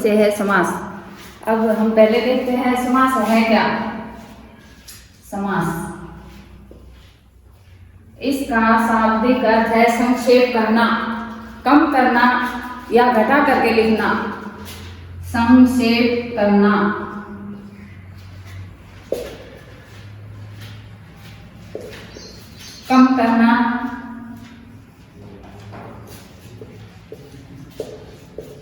किसे है समास। अब हम पहले देखते हैं समास है क्या। समास इसका शाब्दिक अर्थ है संक्षेप करना, कम करना या घटा करके लिखना। संक्षेप करना, कम करना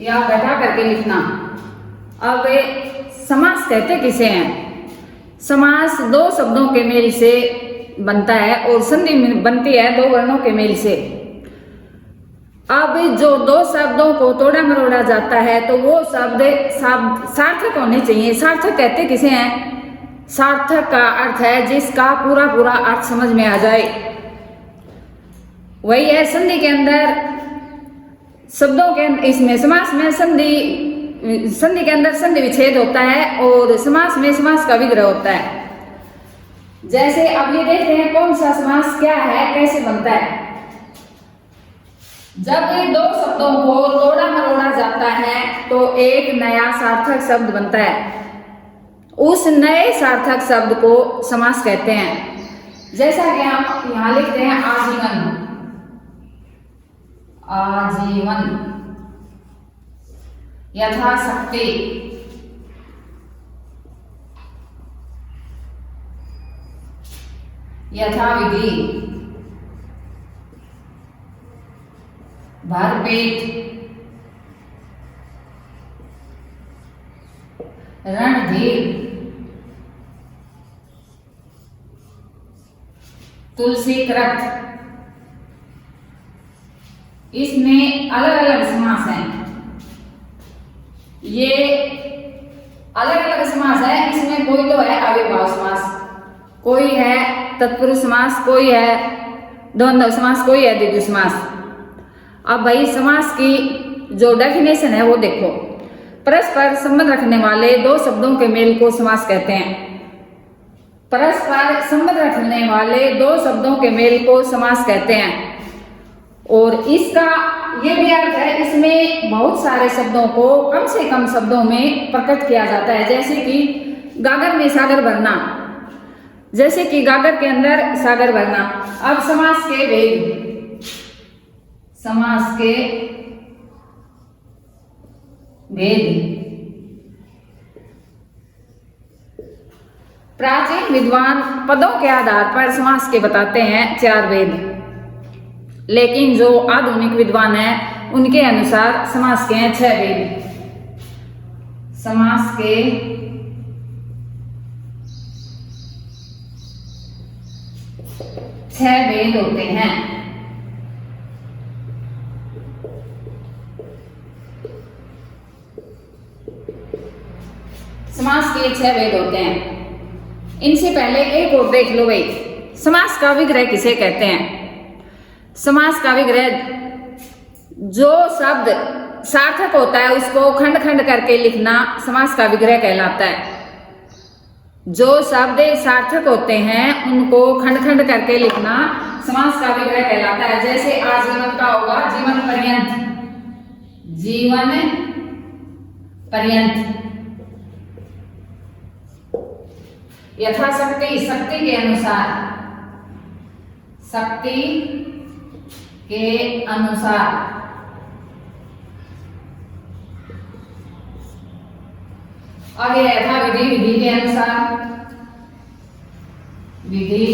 या घटा करके लिखना। अब समास कहते किसे हैं। समास दो शब्दों के मेल से बनता है और संधि बनती है दो वर्णों के मेल से। अब जो दो शब्दों को तोड़ा मरोड़ा जाता है तो वो शब्द सार्थक होने चाहिए। सार्थक कहते किसे हैं। सार्थक का अर्थ है जिसका पूरा पूरा अर्थ समझ में आ जाए। वही है संधि के अंदर शब्दों के इसमें समास में संधि के अंदर संधि विच्छेद होता है और समास में समास का विग्रह होता है। जैसे अब ये देखते हैं कौन सा समास क्या है, कैसे बनता है। जब ये दो शब्दों को तोड़ा मरोड़ा जाता है तो एक नया सार्थक शब्द बनता है। उस नए सार्थक शब्द को समास कहते हैं। जैसा कि हम यहां लिखते हैं आजीवन, आजीवन, यथाशक्ति, यथाविधि, भरपेट, रणधीर, तुलसीकृत। इसमें अलग अलग समास हैं। ये अलग अलग समास है। इसमें कोई तो है अव्ययभाव समास, कोई है तत्पुरुष समास, कोई है द्वंद्व समास, कोई है द्विगु समास। अब भाई समास की जो डेफिनेशन है वो देखो। परस्पर संबंध रखने वाले दो शब्दों के मेल को समास कहते हैं। परस्पर संबंध रखने वाले दो शब्दों के मेल को समास कहते हैं। और इसका ये भी अर्थ है इसमें बहुत सारे शब्दों को कम से कम शब्दों में प्रकट किया जाता है। जैसे कि गागर में सागर भरना, जैसे कि गागर के अंदर सागर भरना। अब समास के भेद, समास के भेद। प्राचीन विद्वान पदों के आधार पर समास के बताते हैं 4 भेद, लेकिन जो आधुनिक विद्वान हैं उनके अनुसार समास के हैं 6 भेद। समास के 6 भेद होते हैं। समास के 6 भेद होते हैं। इनसे पहले एक और देख लो भाई, समास का विग्रह किसे कहते हैं। समास का विग्रह जो शब्द सार्थक होता है उसको खंड खंड करके लिखना समास का विग्रह कहलाता है। जो शब्द सार्थक होते हैं उनको खंड खंड करके लिखना समास का विग्रह कहलाता है। जैसे आजीवन का होगा जीवन पर्यंत, जीवन पर्यंत। यथाशक्ति, शक्ति के अनुसार, शक्ति के अनुसार। आगे यथाविधि, विधि के अनुसार, विधि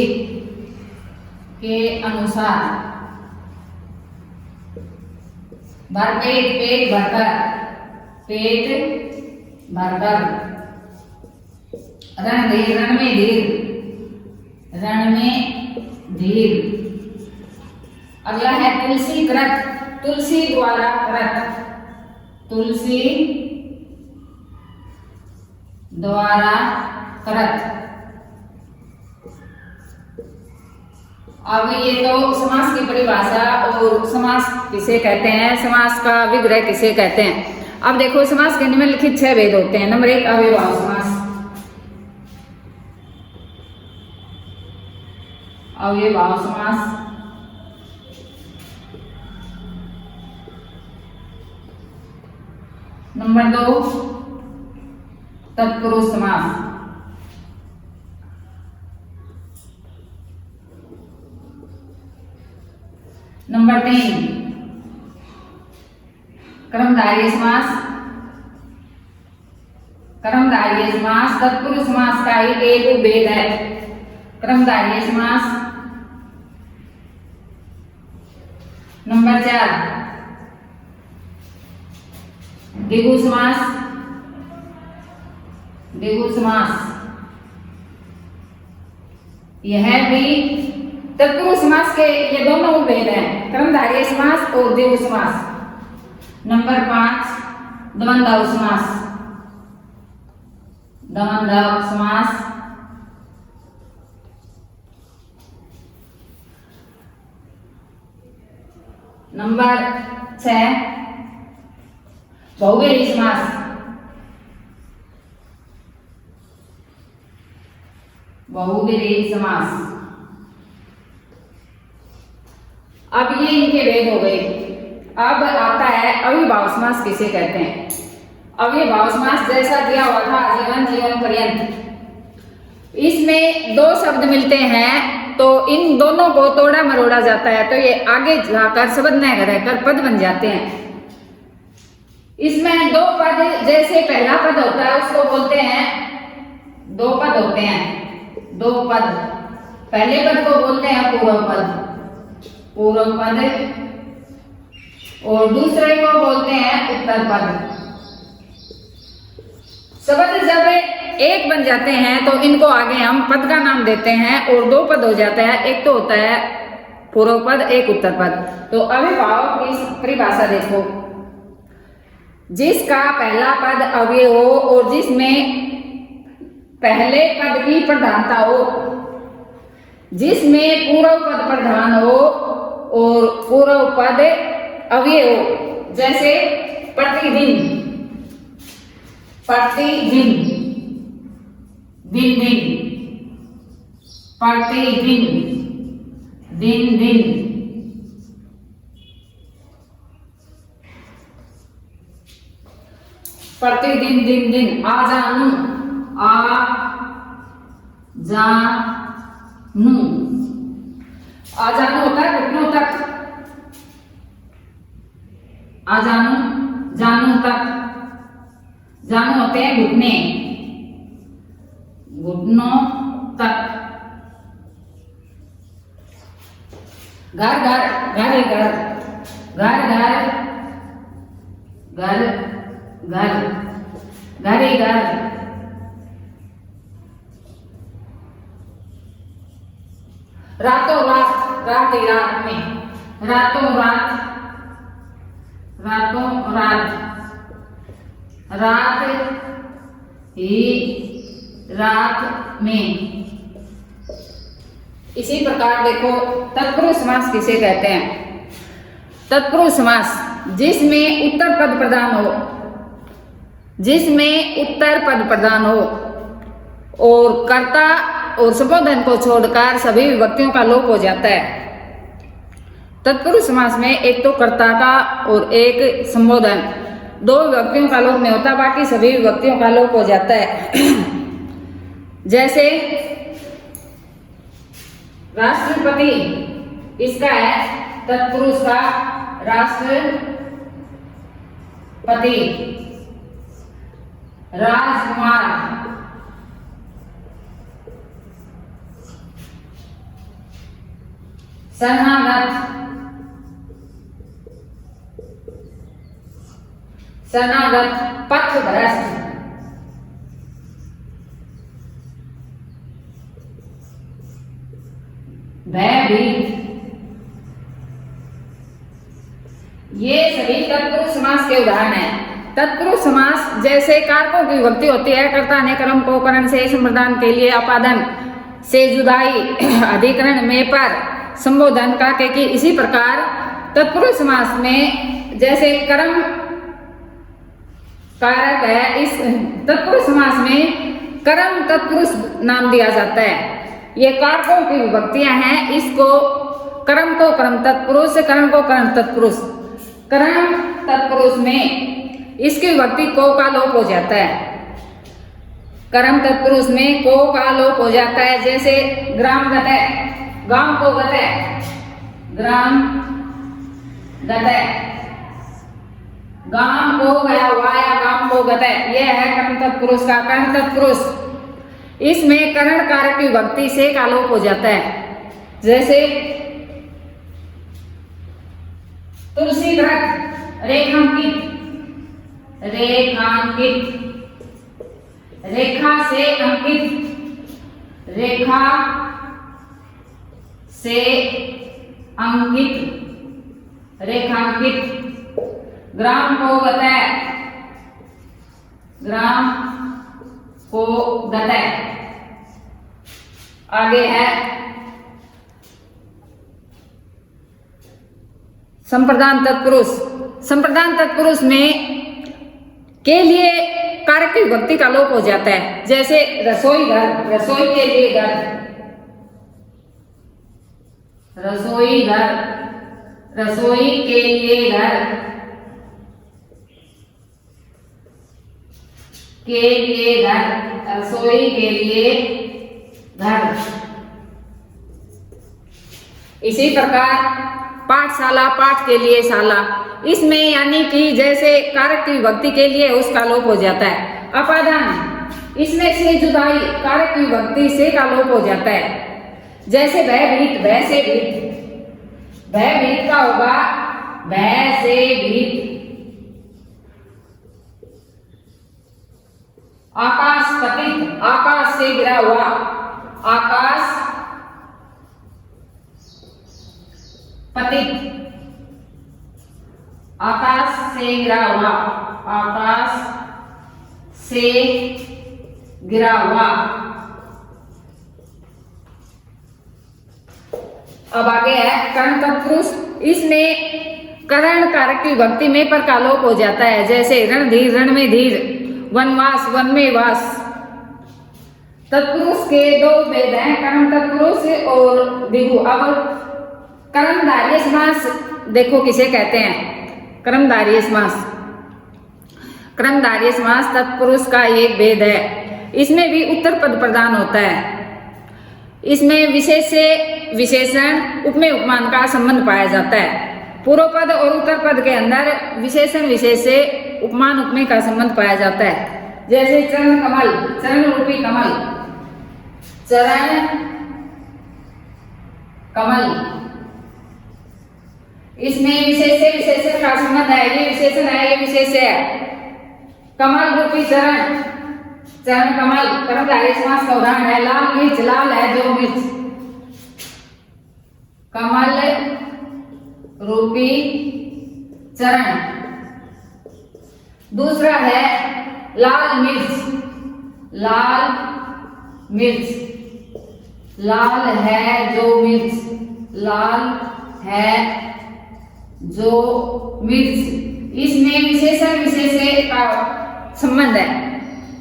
के अनुसार। भरपेट, पेट भरकर, पेट भरकर। रणधीर, रण में धीर, रण में धीर। अगला है तुलसी कृत, तुलसी द्वारा कृत, तुलसी द्वारा कृत। अब ये तो समास की परिभाषा और समास किसे कहते हैं, समास का विग्रह किसे कहते हैं। अब देखो समास के निम्नलिखित 6 भेद होते हैं। नंबर 1 अव्ययभाव समास, अव्ययभाव समास। नंबर नंबर 2 तत्पुरुष समास। नंबर 3 कर्मधारय समास। कर्मधारय समास तत्पुरुष समास का ही एक उपभेद है। कर्मधारय समास। नंबर 4 द्विगु समास। द्विगु समास यह भी तत्पुरुष समास के ये दोनों उपभेद हैं, कर्मधारय समास और द्विगु समास। नंबर 5 द्वंद्व समास। द्वंद्व समास नंबर 6 बहुव्रीहि समास। बहुव्रीहि समास। अब ये इनके भेद हो गए। अब आता है अविभाव समास किसे कहते हैं। अविभाव समास जैसा दिया हुआ था आजीवन जीवन पर्यंत, इसमें 2 शब्द मिलते हैं तो इन दोनों को तोड़ा मरोड़ा जाता है तो ये आगे जाकर शब्द न रहकर पद बन जाते हैं। इसमें 2 पद, जैसे पहला पद होता है उसको बोलते हैं, 2 पद होते हैं, 2 पद। पहले पद को बोलते हैं पूर्व पद, पूर्व पद, और दूसरे को बोलते हैं उत्तर पद। शब्द जब एक बन जाते हैं तो इनको आगे हम पद का नाम देते हैं और 2 पद हो जाता है, एक तो होता है पूर्व पद, एक उत्तर पद। तो अविभाव की परिभाषा देखो, जिसका पहला पद अव्यय हो और जिसमें पहले पद की प्रधानता हो, जिसमें पूर्व पद प्रधान हो और पूर्व पद अव्यय हो, जैसे प्रतिदिन, प्रतिदिन, दिन दिन, प्रतिदिन, दिन दिन, प्रतिदिन, दिन दिन। आ जानू, आ जानू, आ जानू होता है घुटनों तक, आ जानू, जानू तक, जानू होते हैं घुटने, घुटनों तक। घर घर, घर घर, घर घर, घर घर, घर घर, रातों रात, रात ही रात में, रातों रात, रातों रात, रात ही रात में। इसी प्रकार देखो तत्पुरुष समास किसे कहते हैं। तत्पुरुष समास जिसमें उत्तर पद प्रधान हो, जिसमें उत्तर पद प्रधान हो और कर्ता और संबोधन को छोड़कर सभी विभक्तियों का लोप हो जाता है। तत्पुरुष समास में एक तो कर्ता का और एक संबोधन, 2 विभक्तियों का लोप नहीं होता, बाकी सभी विभक्तियों का लोप हो जाता है। जैसे राष्ट्रपति, इसका है तत्पुरुष का राष्ट्रपति। राजकुमार, शरणागत, शरणागत, पथभ्रष्ट, भयभीत। ये सभी तत्पुरुष समास के उदाहरण हैं। तत्पुरुष समास जैसे कारकों की विभक्ति होती है, कर्ता ने कर्म को करण से संप्रदान के लिए अपादन से जुदाई, अधिकरण में पर, संबोधन का कि इसी प्रकार तत्पुरुष समास में जैसे कर्म कारक है, इस तत्पुरुष समास में कर्म तत्पुरुष नाम दिया जाता है। ये कारकों की विभक्तियां हैं, इसको कर्म को कर्म तत्पुरुष, कर्म को कर्म तत्पुरुष। कर्म तत्पुरुष में इसकी विभक्ति को का लोप हो जाता है। कर्म तत्पुरुष में को का लोप हो जाता है। जैसे ग्राम गतय, गांव को गतय, ग्राम गतय, गांव को गया हुआ या गांव को गतय, यह है कर्म तत्पुरुष का कर्म तत्पुरुष। इसमें करण कारक की विभक्ति से का लोप हो जाता है। जैसे तुलसी व्रत, रेखांकित, रेखांकित, रेखा से अंकित, रेखा से अंकित, रेखांकित। ग्राम को गतय, ग्राम को गतय। आगे है संप्रदान तत्पुरुष। संप्रदान तत्पुरुष में के लिए कारक की विभक्ति का लोप हो जाता है। जैसे रसोई घर, रसोई के लिए घर, रसोई घर, रसोई के लिए घर, के लिए घर, रसोई के लिए घर। इसी प्रकार पाठशाला, पाठ के लिए शाला, इसमें यानी कि जैसे कारक की विभक्ति के लिए उसका लोप हो जाता है। अपादान, इसमें से जुदाई, कारक की विभक्ति से का लोप हो जाता है। जैसे भयभीत, भय से भीत, भयभीत का होगा भय से भीत। आकाश पतित, आकाश से गिरा हुआ, आकाश पतित, आकाश से गिरा हुआ, आकाश से गिरा हुआ। अब आगे है कर्ण तत्पुरुष। इसमें करण कारक की विभक्ति में पर का लोप हो जाता है। जैसे रणधीर, रण में धीर, वनवास, वन में वास। तत्पुरुष के दो भेद हैं, कर्ण तत्पुरुष और द्विगु। अब कर्मधारय समास देखो किसे कहते हैं। कर्मधारय समास, कर्मधारय समास तत्पुरुष का एक भेद है। इसमें भी उत्तर पद प्रदान होता है। इसमें विशेष से विशेषण, उपमेय उपमान का संबंध पाया जाता है। पूर्व पद और उत्तर पद के अंदर विशेषण विशेष से उपमान उपमेय का संबंध पाया जाता है। जैसे चरण कमल, चरण रूपी कमल, चरण कमल, इसमें विशेष से विशेषण का संबंध है। ये विशेषण है, ये विशेष है। कमल रूपी चरण, चरण कमल कर्मधारय समास का उदाहरण है। लाल मिर्च, लाल है जो मिर्च, कमल रूपी चरण। दूसरा है लाल मिर्च, लाल मिर्च, लाल है जो मिर्च, लाल है जो मिर्च। इसमें विशेषण विशेषे का संबंध है।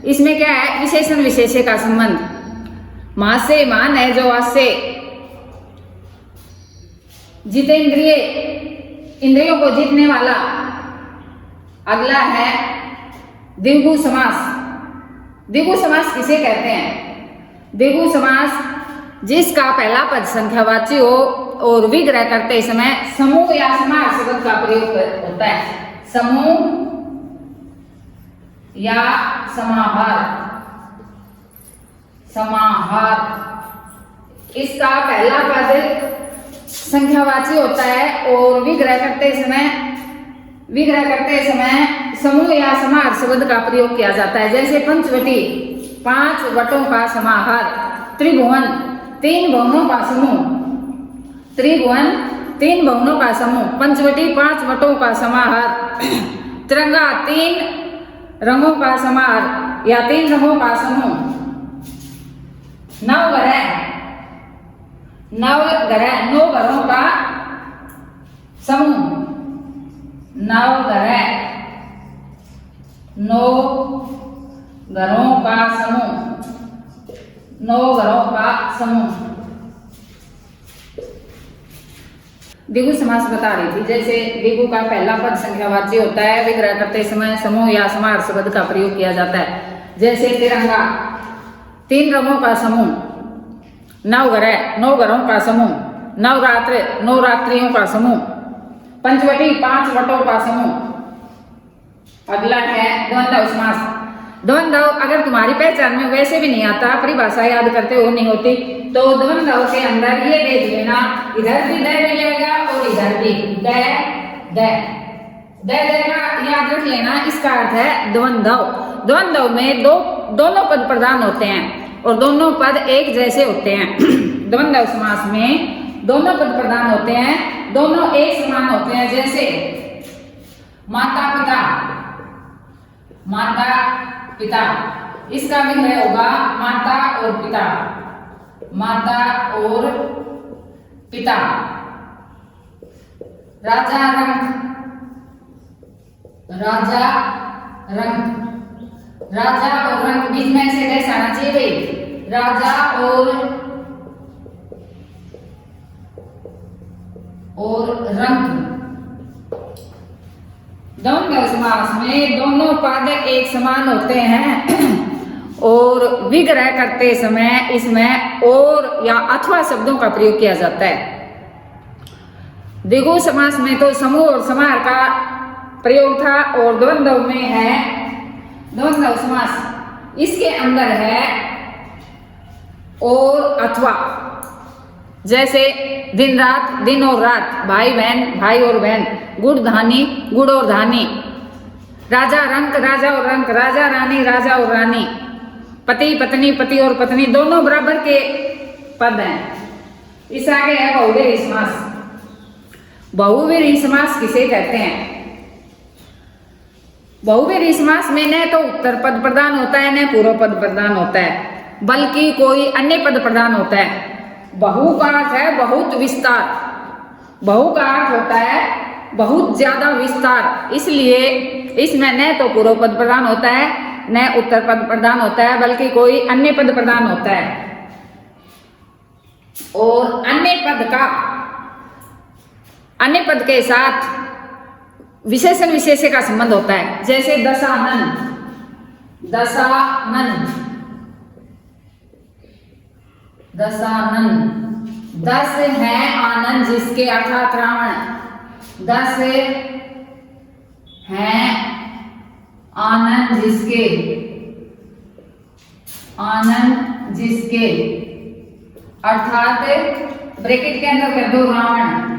इसमें क्या है, विशेषण विशेषे का संबंध। मासे, मान है जो आसे। जितेंद्रिय, इंद्रियों को जीतने वाला। अगला है द्विगु समास। द्विगु समास किसे कहते हैं? द्विगु समास जिसका पहला पद संख्यावाची हो और विग्रह करते समय समूह या समाहार शब्द का प्रयोग होता है। समूह या समाहार, समाहार, इसका पहला पद संख्यावाची होता है और विग्रह करते समय समूह या समाहार शब्द का प्रयोग किया जाता है। जैसे पंचवटी, 5 वटों का समाहार। त्रिभुवन, 3 भवनों का समूह। त्रिभुवन, 3 भवनों का समूह। पंचवटी, 5 वटों का समाहार। तिरंगा, 3 रंगों का समाहार या 3 रंगों का समूह। नवग्रह, 9 घरों का समूह। नवग्रह, 9 घरों का समूह। 9 घरों का समूह। द्विगु समास बता रही थी। जैसे द्विगु का पहला पद संख्यावाची होता है, विग्रह करते समय समूह या समाहार शब्द का प्रयोग किया जाता है। जैसे तिरंगा 3 रंगों का समूह, नवग्रह 9 ग्रहों का समूह, नवरात्र 9 रात्रियों का समूह, पंचवटी 5 वटों का समूह। अगला है द्वंद्व समास। द्वंद्व अगर तुम्हारी पहचान में वैसे भी नहीं आता, परिभाषा याद करते हो नहीं होती, तो द्वंद्व के अंदर ये देख लेना, इधर भी द मिलेगा और इधर भी द का याद रख लेना। इसका अर्थ है द्वंद्व। द्वंद्व में दोनों पद प्रधान होते हैं और दोनों पद एक जैसे होते हैं। द्वंद्व समास में दोनों पद प्रधान होते हैं, दोनों एक समान होते हैं। जैसे माता पिता, माता पिता, इसका विग्रह होगा माता और पिता, माता और पिता। राजा रंग, राजा रंग, राजा और रंग बीच में से कैसा आना चाहिए भाई, राजा और रंग। द्वंद्व समास में दोनों पद एक समान होते हैं और विग्रह करते समय इसमें और या अथवा शब्दों का प्रयोग किया जाता है। द्विगु समास में तो समूह और समाहार का प्रयोग था और द्वंद्व में है द्वंद्व समास, इसके अंदर है और अथवा। जैसे दिन रात, दिन और रात, भाई बहन, भाई और बहन, गुड़ धानी, गुड़ और धानी, राजा रंक, राजा और रंक, राजा रानी, राजा और रानी, पति पत्नी, पति और पत्नी, दोनों बराबर के पद हैं। इस आगे है बहुव्रीहि समास। बहुव्रीहि समास किसे कहते हैं? बहुव्रीहि समास में न तो उत्तर पद प्रधान होता है, न पूर्व पद प्रधान होता है, बल्कि कोई अन्य पद प्रधान होता है। बहु का अर्थ है बहुत विस्तार, बहु का अर्थ होता है बहुत ज्यादा विस्तार, इसलिए इसमें न तो पूर्व पद प्रधान होता है, न उत्तर पद प्रधान होता है, बल्कि कोई अन्य पद प्रधान होता है। और अन्य पद के साथ विशेषण विशेष्य का संबंध होता है। जैसे दशानन, दशानन, दशानन, 10 है आनंद जिसके अर्थात रावण, 10 है आनंद जिसके, आनंद जिसके अर्थात ब्रैकेट के अंदर कर दो रावण।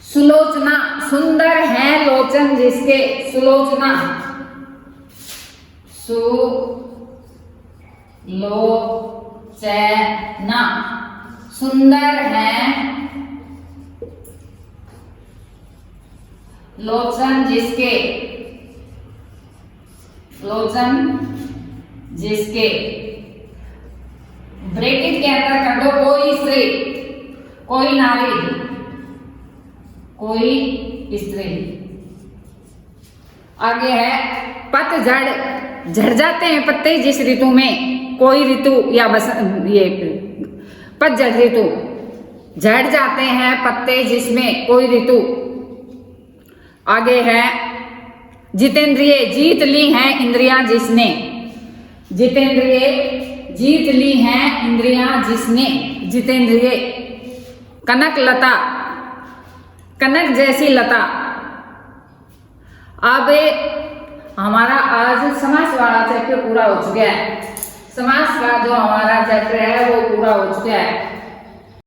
सुलोचना, सुंदर है लोचन जिसके, सुलोचना, सुलोचना, सुंदर है लोचन जिसके, लोचन जिसके। ब्रैकेट के अंदर कर दो कोई स्त्री, कोई नारी, कोई स्त्री। आगे है पतझड़, झड़ जाते हैं पत्ते जिस ऋतु में, कोई ऋतु या बस ये पतझड़ ऋतु, झड़ जाते हैं पत्ते जिसमें कोई ऋतु। आगे है जितेंद्रिय, जीत ली हैं इंद्रियां जिसने, जितेंद्रिय, जीत ली हैं इंद्रियां जिसने, जितेंद्रिय। कनक लता, कनक जैसी लता। अब हमारा आज समास वाला चैप्टर पूरा हो चुका है। समास का जो हमारा चैप्टर है वो पूरा हो चुका है।